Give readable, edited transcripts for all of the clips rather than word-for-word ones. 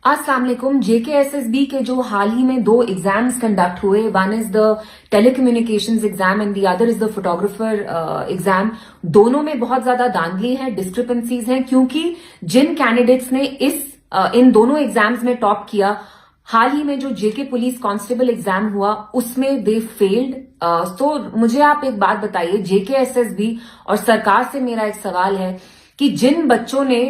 अस्सलाम वालेकुम। जेकेएसएसबी के जो हाल ही में 2 एग्जाम्स कंडक्ट हुए, one is the telecommunications exam and the other is the photographer exam, दोनों में बहुत ज्यादा धांधली है, डिस्क्रिपेंसीज हैं, क्योंकि जिन कैंडिडेट्स ने इन दोनों एग्जाम्स में टॉप किया, हाल ही में जो जेके पुलिस कांस्टेबल एग्जाम हुआ उसमें दे फेल्ड। तो मुझे आप एक बात बताइए, जेकेएसएसबी और सरकार से मेरा एक सवाल है कि जिन बच्चों ने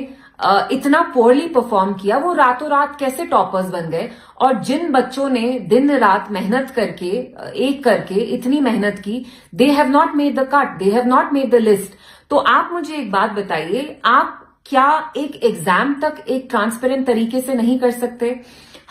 इतना पोरली परफॉर्म किया वो रातों रात कैसे टॉपर्स बन गए, और जिन बच्चों ने दिन रात मेहनत करके एक करके इतनी मेहनत की, they have not made the cut, they have not made the list. तो आप मुझे एक बात बताइए, आप क्या एक एग्जाम तक एक ट्रांसपेरेंट तरीके से नहीं कर सकते?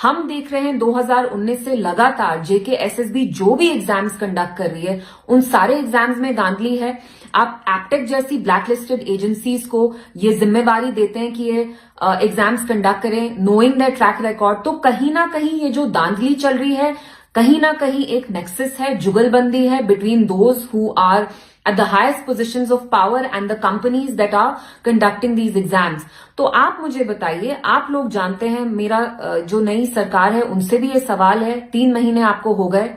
हम देख रहे हैं 2019 से लगातार जेकेएसएसबी जो भी एग्जाम्स कंडक्ट कर रही है उन सारे एग्जाम्स में धांधली है। आप एप्टेक जैसी ब्लैकलिस्टेड एजेंसीज को ये जिम्मेवारी देते हैं कि ये एग्जाम्स कंडक्ट करें, नोइंग दैट ट्रैक रिकॉर्ड। तो कहीं ना कहीं ये जो धांधली चल रही है, कहीं ना कहीं एक नेक्सस है, जुगलबंदी है between those who are at the highest positions of power and the companies that are conducting these exams। तो आप मुझे बताइए, आप लोग जानते हैं, मेरा जो नई सरकार है उनसे भी ये सवाल है, 3 महीने आपको हो गए,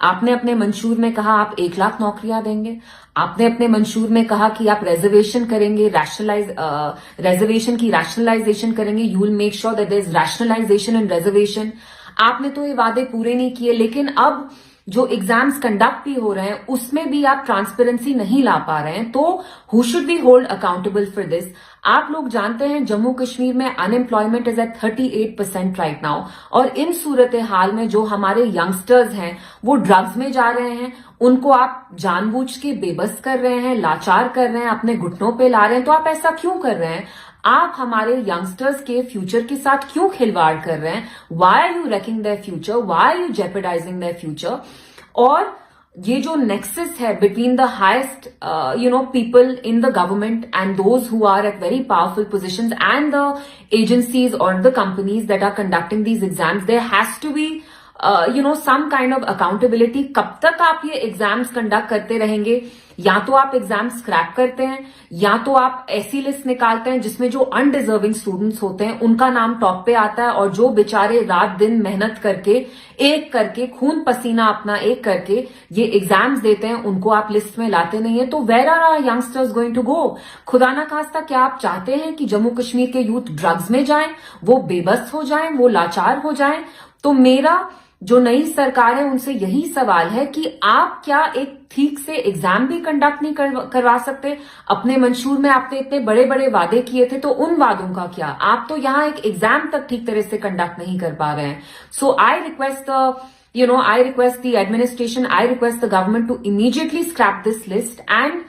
आपने अपने मंशूर में कहा आप 1 लाख नौकरियां देंगे, आपने अपने मंशूर में कहा कि आप रिजर्वेशन करेंगे, रिजर्वेशन की रैशनलाइजेशन करेंगे, you will make sure that there is rationalisation and reservation. आपने तो ये वादे पूरे नहीं किए, लेकिन अब जो एग्जाम्स कंडक्ट भी हो रहे हैं उसमें भी आप ट्रांसपेरेंसी नहीं ला पा रहे हैं, तो who should be hold accountable for this? आप लोग जानते हैं जम्मू कश्मीर में unemployment is at 38% right now, और इन सूरत हाल में जो हमारे यंगस्टर्स हैं वो ड्रग्स में जा रहे हैं, उनको आप जानबूझ के बेबस कर रहे हैं, लाचार कर रहे हैं, अपने घुटनों पे ला रहे हैं। तो आप ऐसा क्यों कर रहे हैं? आप हमारे यंगस्टर्स के फ्यूचर के साथ क्यों खिलवाड़ कर रहे हैं? Why are you wrecking their future? Why are you jeopardizing their future? और ये जो नेक्सस है between the highest people in the government and those who are at very powerful positions and the agencies और the companies that are conducting these exams, there has to be some kind of accountability। कब तक आप ये exams conduct करते रहेंगे? या तो आप एग्जाम स्क्रैप करते हैं, या तो आप ऐसी लिस्ट निकालते हैं जिसमें जो अनडिजर्विंग स्टूडेंट्स होते हैं उनका नाम टॉप पे आता है, और जो बेचारे रात दिन मेहनत करके एक करके खून पसीना अपना एक करके ये एग्जाम्स देते हैं उनको आप लिस्ट में लाते नहीं है। तो where are our youngsters going to go? खुदा ना खास्ता, क्या आप चाहते हैं कि जम्मू कश्मीर के यूथ ड्रग्स में जाएं, वो बेबस हो जाएं, वो लाचार हो जाएं? तो मेरा जो नई सरकार है उनसे यही सवाल है कि आप क्या एक ठीक से एग्जाम भी कंडक्ट नहीं करवा सकते? अपने मंशूर में आपने इतने बड़े बड़े वादे किए थे, तो उन वादों का क्या? आप तो यहाँ एक एग्जाम तक ठीक तरह से कंडक्ट नहीं कर पा रहे हैं। So I request the administration, I request the government to immediately scrap this list and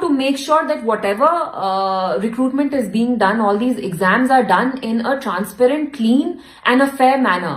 to make sure that whatever recruitment is being done, all these exams are done in a transparent, clean and a fair manner.